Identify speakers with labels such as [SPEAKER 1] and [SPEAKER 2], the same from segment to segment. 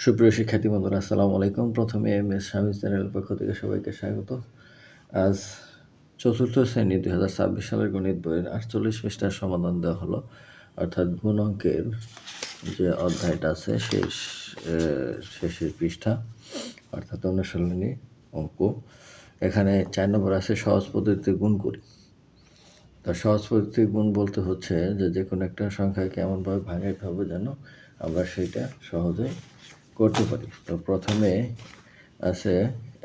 [SPEAKER 1] সুপ্রিয় শিক্ষার্থী বন্ধুরা, আসসালামু আলাইকুম। প্রথমে এমএস শামিজ চ্যানেলের পক্ষ থেকে সবাইকে স্বাগত। আজ চতুর্থ শ্রেণী 2026 সালের গণিত বইয়ের 48 পৃষ্ঠার সমাধান দেওয়া হলো, অর্থাৎ গুণ অঙ্কের যে অধ্যায়টা আছে শেষের পৃষ্ঠা, অর্থাৎ অনুশীলনী অঙ্ক। এখানে 4 নম্বর আছে সহজ পদ্ধতিতে গুণ করি। তা সহজ পদ্ধতিতে গুণ বলতে হচ্ছে যে কোনো একটা সংখ্যাকে এমনভাবে ভাঙাইতে হবে যেন আমরা সেইটা সহজে করতে পারি। তো প্রথমে আছে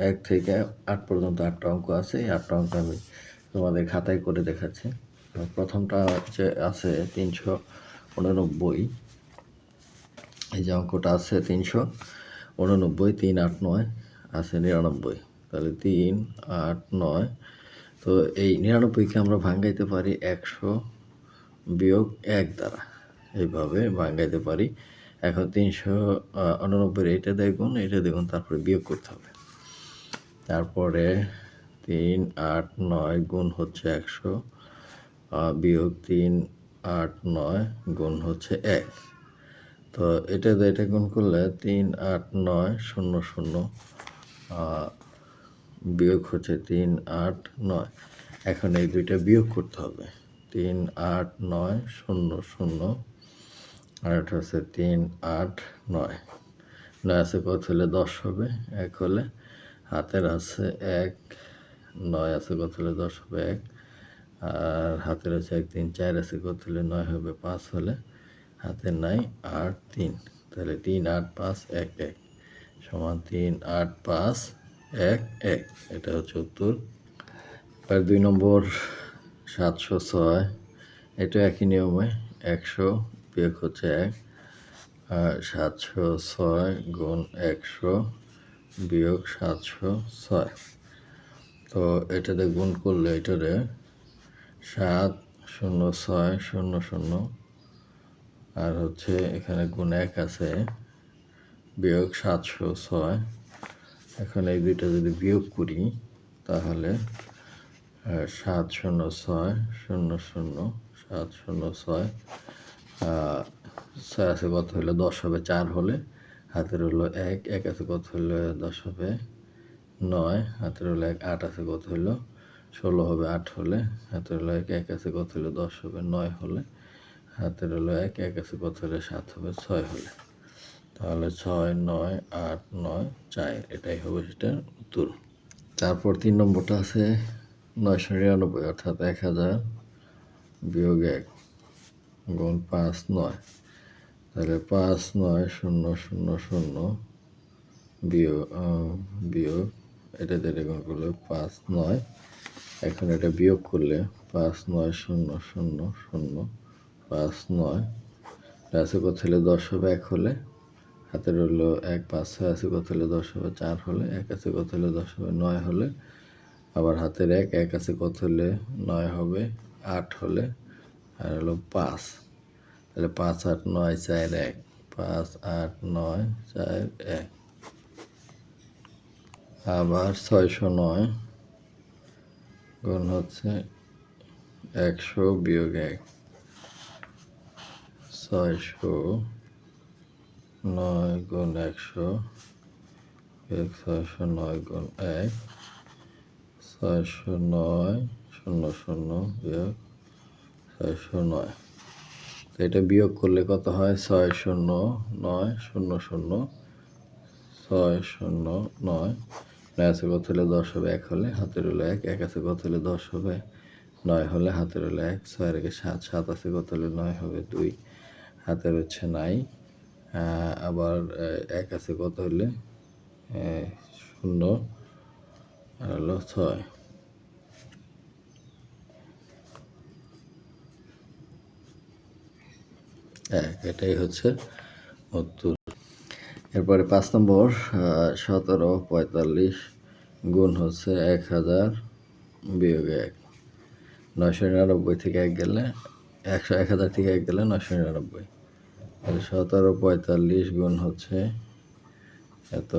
[SPEAKER 1] 1 থেকে 8 পর্যন্ত 8টা অঙ্ক আছে। এই 8টা অঙ্ক আমি তোমাদের খাতায় করে দেখাচ্ছি। তো প্রথমটা যে আছে 389। এই যে অঙ্কটা আছে 389, 3, 8, 9 আছে 99। তাহলে 3, 8, 9। তো এই 99কে আমরা ভাঙাইতে পারি 100 বিয়োগ 1 দ্বারা, এইভাবে ভাঙাইতে পারি। এখন 389 এইটা দেখুন, এটা দেখুন, তারপরে বিয়োগ করতে হবে। তারপরে 3, 8, 9 গুণ হচ্ছে 100 বিয়োগ 3, 8, 9 গুণ হচ্ছে 1। তো এটা গুণ করলে 3, 8, 9 0 0 বিয়োগ হচ্ছে 3, 8, 9। এখন এই দুইটা বিয়োগ করতে হবে। 3, 8, 9 0 0 আর এটা হচ্ছে 3, 8, 9। 9 আছে কত হলে 10 হবে, 1 হলে হাতের আছে 1, 9 আছে কত হলে 10 হবে 1, আর হাতের আছে 1, 3, 4 আছে কত হলে 9 হবে, 5 হলে হাতের নাই 8, 3। তাহলে 3, 8, 5, 1, 1 সমান 3, 8, 5, 1, 1। এটা হচ্ছে উত্তর। আর 2 নম্বর 706, এটা একই নিয়মে 100 বিয়োগ হচ্ছে 1, 706 গুণ 100 বিয়োগ 706। তো এটাতে গুণ করলে এটারে 7 0 6 0 0 আর হচ্ছে এখানে গুণ 1 আছে বিয়োগ 706। এখন এই দুইটা যদি বিয়োগ করি তাহলে 7 0 6 0 0 7 0 6 6 আছে কত হলে 10 হবে, 4 হলে হাতের হলো 1, 1 আছে কত হলে 10 হবে 9, হাতের হলো 1, 8 আছে কত হলো 16 হবে, 8 হলে হাতের হলো 1, 1 আছে কত হলে 10 হবে, 9 হলে হাতের হলো 1, 1 আছে কত হলে 7 হবে, 6 হলে। তাহলে 6, 9, 8, 9, 4 এটাই হবে সেটার উত্তর। তারপর 3 নম্বরটা আছে 999, অর্থাৎ 1000 বিয়োগ 1 গুণ 5, 9। তাহলে 5, 9, 0 0 0 বিয়োগ এটা দিয়ে গুণ করলে 5, 9। এখন এটা বিয়োগ করলে 5, 9, 0 0 0 5, 9 আছে কত হলে 10 হবে, 1 হলে হাতের হলো 1, 5, 6 আছে কত হলে 10 হবে, 4 হলে 1 আছে কত হলে 10 হবে, 9 হলে আবার হাতের 1, 1 আছে কত হলে 9 হবে, 8 হলে আর হলো 5। তাহলে 5, 8, 9, 4, 1 5, 8, 9, 4, 1। আবার 609 গুণ হচ্ছে 100 বিয়োগ 1, 609 গুণ 100 বিয়োগ 609 গুণ 1, 609 0 0 বিয়োগ 609। তো এটা বিয়োগ করলে কত হয়, 609 0 0 609 আছে কত হলে 10 হবে, 1 হলে হাতের হলো 1, 1 আছে কত হলে 10 হবে, 9 হলে হাতের হলো 1, 6 রেখে 7, 7 আছে কত হলে 9 হবে, 2 হাতের হচ্ছে নাই। আবার 1 আছে কত হলে 0 আর হলো 6। এটাই হচ্ছে উত্তর। এরপরে 5 নম্বর 17 45 গুণ হচ্ছে 1000 বিয়োগ 1। 999 থেকে 1 গেলে 1000 থেকে 1 গেলে 999। তাহলে 17 45 গুণ হচ্ছে এত,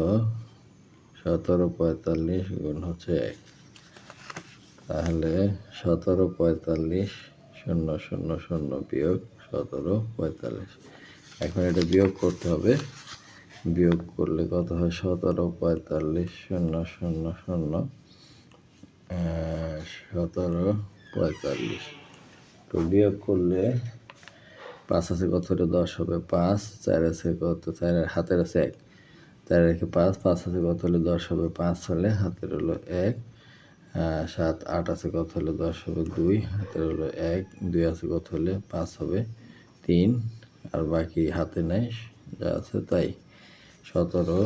[SPEAKER 1] 17 45 গুণ হচ্ছে 1। তাহলে 17 45 0 0 0 বিয়োগ 17 45। এখন এটা বিয়োগ করতে হবে। বিয়োগ করলে কত হয় 17 45 0 0 0 17 45। তো বিয়োগ করলে 5 আছে কত হলে 10 হবে 5, 4 আছে কত 4 হাতের আছে 1, 4 রেখে 5, 5 আছে কত হলে 10 হবে 5 হলে হাতের হলো 1, 7 8 আছে কত হলে 10 হবে 2, হাতের হলো 1, 2 আছে কত হলে 5 হবে 3, আর বাকি হাতে নাই যা আছে তাই। 17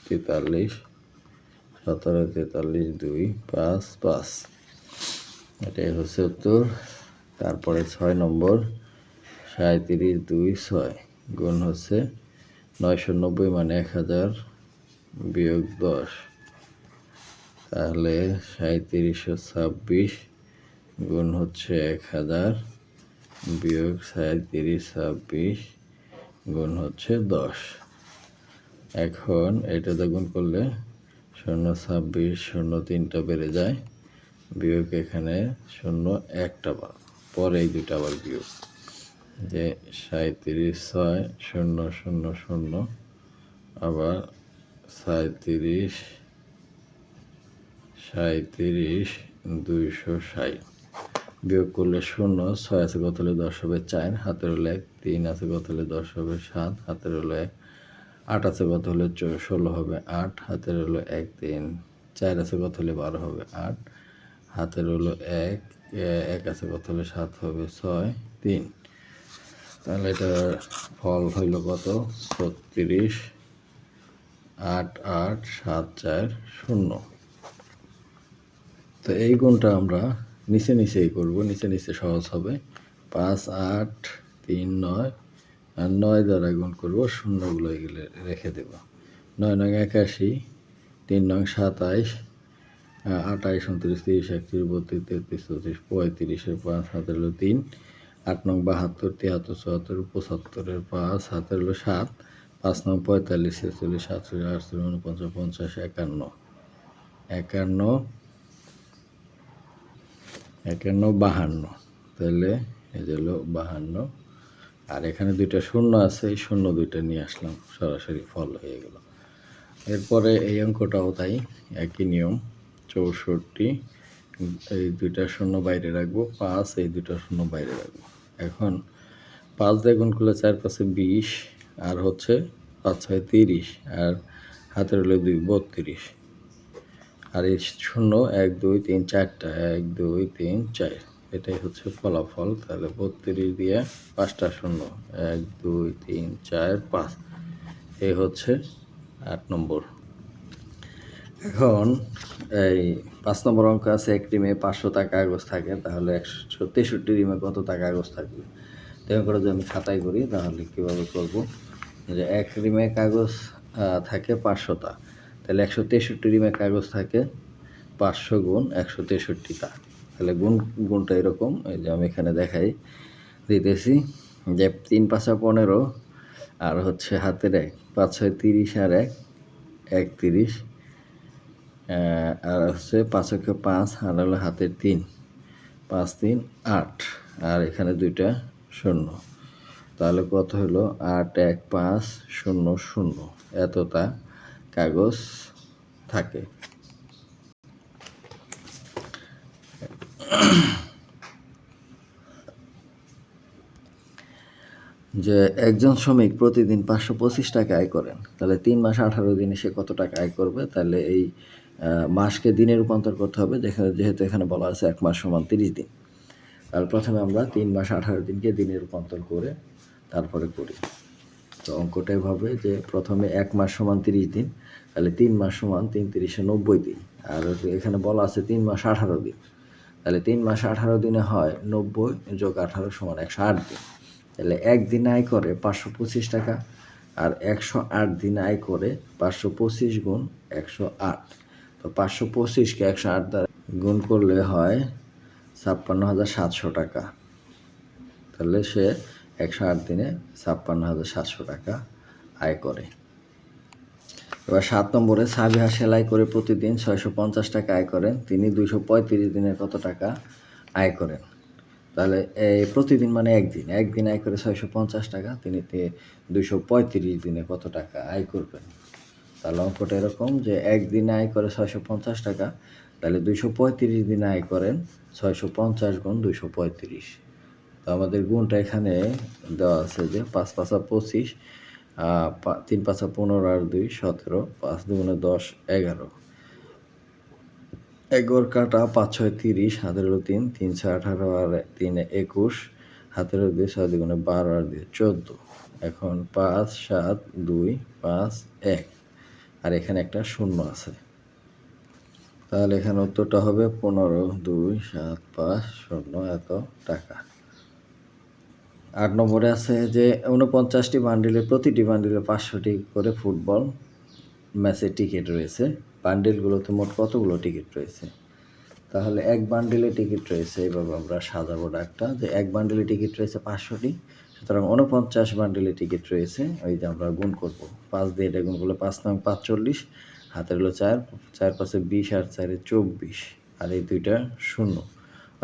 [SPEAKER 1] 43 17 43 2 5 5, এটাই হচ্ছে উত্তর। তারপরে 6 নম্বর 37 2 6 গুণ হচ্ছে 990 মানে 1000 বিয়োগ 10, তাহলে 3726 গুণ হচ্ছে 1000 বিয়োগ 3726 গুণ হচ্ছে 10। এখন এটাতে গুণ করলে 026 0 3টা বেড়ে যায়, বিয়োগ এখানে 0 1টা পরে এই দুইটা আবার বিয়োগ, যে 37 6 0 0 0 আবার 37 260 বিয়োগ করলে 0, 6 আছে কত হলে 10 হবে 4, হাতের হলো 1, 3 আছে কত হলে 10 হবে 7, হাতের হলো 1, 8 আছে কত হলে 16 হবে 8, হাতের হলো 1 3, 4 আছে কত হলে 12 হবে 8, হাতের হলো 1, 1 আছে কত হলে 7 হবে 6 3। তাহলে এটার ফল হইল কত 36 8 8 7 4 0। তো এই গুণটা আমরা নিচেই করব, নিচে সহজ হবে। 5 8 3 9 আর 9 দ্বারা গুণ করবো, শূন্যগুলো এগুলো রেখে দেব। 9 9 81, 3 9 27, 28 29 30 31 32 33 34 35, 5 হাতের হলো 3, 8 9 72 73 74 75 5 হাতের হলো 7, 5 9 45 46 47 48 49 50 51 51 52, তাহলে এই যে হলো 52। আর এখানে দুইটা শূন্য আছে, এই শূন্য দুইটা নিয়ে আসলাম, সরাসরি ফল হয়ে গেল। এরপরে এই অঙ্কটাও তাই, একই নিয়ম। 64, এই দুইটা শূন্য বাইরে রাখবো, 5 এই দুইটা শূন্য বাইরে রাখবো। এখন 5 দিয়ে গুণ করলে 4 5 20, আর হচ্ছে 5 6 30, আর হাতের হলো 2 32, আর এই শূন্য 1 2 3 4টা 1 2 3 4, এটাই হচ্ছে ফলাফল। তাহলে 32 দিয়ে 5টা শূন্য 1 2 3 4 5, এই হচ্ছে 8 নম্বর। এখন এই 5 নম্বর অঙ্ক আছে, এক রিমে 500টা কাগজ থাকে, তাহলে 163 রিমে কতটা কাগজ থাকবে? তেমন করে যদি আমি খাতায় করি তাহলে কীভাবে করব, যে এক রিমে কাগজ থাকে 500টা, তাহলে 163 রিমে কাগজ থাকে 500 গুণ 163টা। তাহলে গুণটা এরকম, এই যে আমি এখানে দেখাই দিতেছি, যে 3 5 15, আর হচ্ছে হাতের 1 5 6 30, আর 1 31, আর হচ্ছে 5 1 5, আর হলো হাতের 3 5 3 8, আর এখানে দুইটা শূন্য, তাহলে কত হলো 8 1 5 0 0, এতটা কাগজ থাকে। যে একজন শ্রমিক প্রতিদিন 525 টাকা আয় করেন, তাহলে 3 মাস 18 দিনে সে কত টাকা আয় করবে? তাহলে এই মাসকে দিনে রূপান্তর করতে হবে, যেহেতু এখানে বলা আছে 1 মাস সমান 30 দিন। তাহলে প্রথমে আমরা 3 মাস 18 দিনকে দিনে রূপান্তর করে তারপরে করি। তো অঙ্কটা এভাবে, যে প্রথমে 1 মাস সমান 30 দিন, তাহলে 3 মাস সমান 3 3 90 দিন, আর এখানে বলা আছে 3 মাস 18 দিন, তাহলে 3 মাস 18 দিনে হয় 90 যোগ 18 সমান 108 দিন। তাহলে একদিন আয় করে 525 টাকা, আর 108 দিন আয় করে 525 গুণ 108। তো 525কে 108 দ্বারা গুণ করলে হয় 56,700 টাকা। তাহলে সে 108 দিনে 56,700 টাকা আয় করে। এবার 7 নম্বরে, সাবিহা সেলাই করে প্রতিদিন 650 টাকা আয় করেন, তিনি 235 দিনে কত টাকা আয় করেন? তাহলে এই প্রতিদিন মানে একদিন আয় করে 650 টাকা, তিনি 235 দিনে কত টাকা আয় করবেন? তাহলে অঙ্কটা এরকম যে একদিনে আয় করে 650 টাকা, তাহলে 235 দিনে আয় করেন 650 গুণ 235। তো আমাদের গুণটা এখানে দেওয়া আছে যে 5 পাঁচা 25, 3 পাঁচা 15 আর 2 17, 5 দুগুণে 10 11, 11 কাটা 5 6 30, হাতের হলো 3, 3 6 18 আর 3 21, হাতের হলো 2, 6 দুগুণে 12 আর 2 14। এখন 5 7 2 5 1, আর এখানে একটা শূন্য আছে, তাহলে এখানে উত্তরটা হবে 15 2 7 5 0 এত টাকা। 8 নম্বরে আছে যে 49টি বান্ডিলে প্রতিটি বান্ডিলে 500টি করে ফুটবল ম্যাচের টিকিট রয়েছে, বান্ডিলগুলোতে মোট কতগুলো টিকিট রয়েছে? তাহলে এক বান্ডিলে টিকিট রয়েছে, এইভাবে আমরা সাজাবো ডাকটা যে এক বান্ডিলে টিকিট রয়েছে 500টি, সুতরাং 49 বান্ডিলে টিকিট রয়েছে, ওই যে আমরা গুণ করব 5 দিয়ে এটা গুণ করলে 5 নং 45, হাতের হলো 4, 4 পাশে 20 আর 4 24, আর এই দুইটা শূন্য,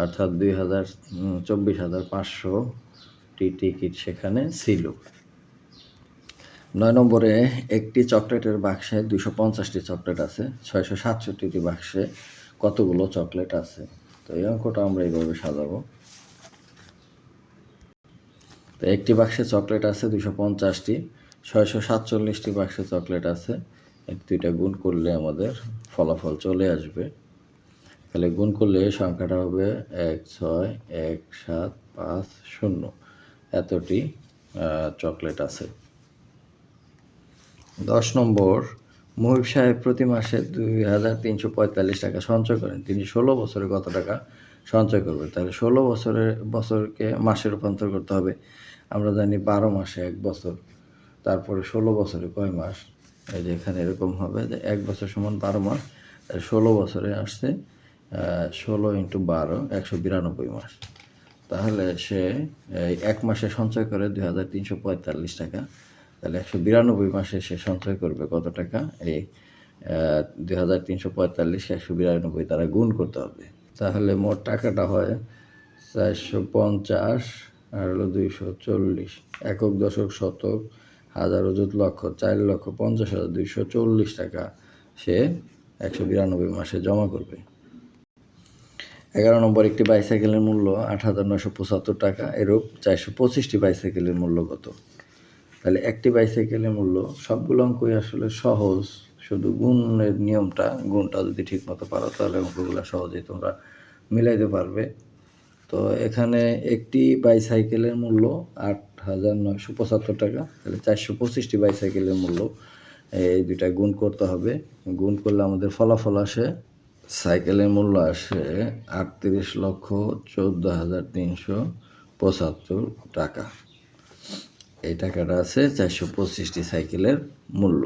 [SPEAKER 1] অর্থাৎ 24,500টি টিকিট সেখানে ছিল। 9 নম্বরে একটি চকলেটের বাক্সে 250টি চকলেট আছে, 667টি বাক্সে কতগুলো চকলেট আছে? তো এই অঙ্কটা আমরা এইভাবে সাজাবো। তো একটি বাক্সে চকলেট আছে 250টি, 647টি বাক্সে চকলেট আছে, এই দুইটা গুণ করলে আমাদের ফলাফল চলে আসবে। তাহলে গুণ করলে সংখ্যাটা হবে 1 6 1 7 5 0, এতটি চকলেট আছে। 10 নম্বর, মুহিব সাহেব প্রতি মাসে 2345 টাকা সঞ্চয় করেন, তিনি 16 বছরে কত টাকা সঞ্চয় করবেন? তাহলে 16 বছরকে মাসে রূপান্তর করতে হবে। আমরা জানি 12 মাসে 1 বছর, তারপরে 16 বছরে কয় মাস? এই যে এখানে এরকম হবে যে 1 বছর সমান 12 মাস, 16 বছরে আসছে 16 × 12 192 মাস। তাহলে সে এক মাসে সঞ্চয় করে 2345 টাকা, তাহলে 192 মাসে সে সঞ্চয় করবে কত টাকা? এই 2345 192 দ্বারা গুণ করতে হবে, তাহলে মোট টাকাটা হয় 450 আর হলো 240, একক দশক শতক হাজার অযুত লক্ষ 4,50,240 টাকা সে 192 মাসে জমা করবে। 11 নম্বর, একটি বাইসাইকেলের মূল্য 8,975 টাকা, এরূপ 425টি বাইসাইকেলের মূল্য কত? তাহলে একটি বাইসাইকেলের মূল্য, সবগুলো অঙ্কই আসলে সহজ, শুধু গুণের গুণটা যদি ঠিক মতো পারো তাহলে অঙ্কগুলো সহজেই তোমরা মিলাইতে পারবে। তো এখানে একটি বাইসাইকেলের মূল্য 8,975 টাকা, তাহলে 425টি বাইসাইকেলের মূল্য, এই দুইটা গুণ করতে হবে। গুণ করলে আমাদের ফলাফল আসে, সাইকেলের মূল্য আসে 38,14,375 টাকা। এই টাকাটা আছে 425টি সাইকেলের মূল্য।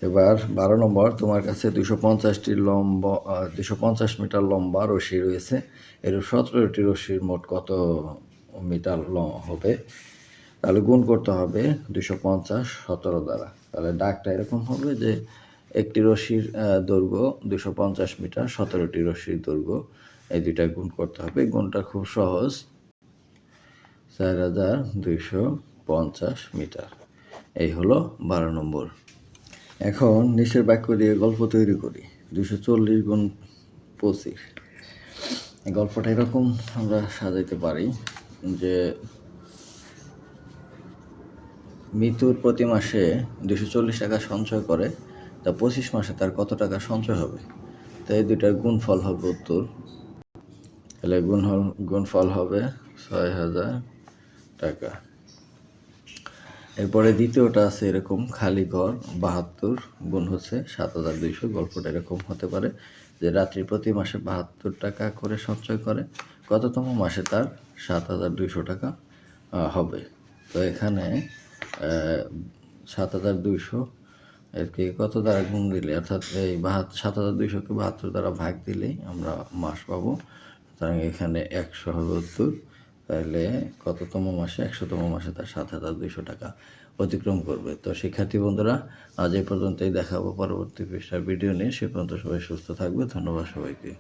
[SPEAKER 1] এবার 12 নম্বর, তোমার কাছে 250 মিটার লম্বা রশি রয়েছে, এর 17টি রশির মোট কত মিটার হবে? তাহলে গুণ করতে হবে 250 17 দ্বারা। তাহলে ডাকটা এরকম হবে যে একটি রশির দৈর্ঘ্য 250 মিটার, 17টি রশির দৈর্ঘ্য, এই দুইটা গুণ করতে হবে। গুণটা খুব সহজ, 4250 মিটার। এই হলো 12 নম্বর। এখন নিচের বাক্য দিয়ে গল্প তৈরি করি। 240 গুণ 25, এই গল্পটা এরকম আমরা সাজাইতে পারি যে মিতুর প্রতি মাসে 240 টাকা সঞ্চয় করে, তা 25 মাসে তার কত টাকা সঞ্চয় হবে? তো এই দুইটার গুণফল হবে উত্তর, তাহলে গুণফল হবে 6000 টাকা। এরপরে দ্বিতীয়টা আছে এরকম, খালি ঘর 72 গুণ হচ্ছে 7200। গল্পটা এরকম হতে পারে যে রাত্রি প্রতি মাসে 72 টাকা করে সঞ্চয় করে, কততম মাসে তার 7200 টাকা হবে? তো এখানে 7200 এরকে কত দ্বারা গুণ দিলে, অর্থাৎ এই 7200কে 72 দ্বারা ভাগ দিলেই আমরা মাস পাবো, সুতরাং এখানে 100 হবে উত্তর। তাহলে কততম মাসে? 100তম মাসে তার 7200 টাকা অতিক্রম করবে। তো শিক্ষার্থী বন্ধুরা, আজ এই পর্যন্তই, দেখাবো পরবর্তী পৃষ্ঠার ভিডিও নিয়ে। সে পর্যন্ত সবাই সুস্থ থাকবে। ধন্যবাদ সবাইকে।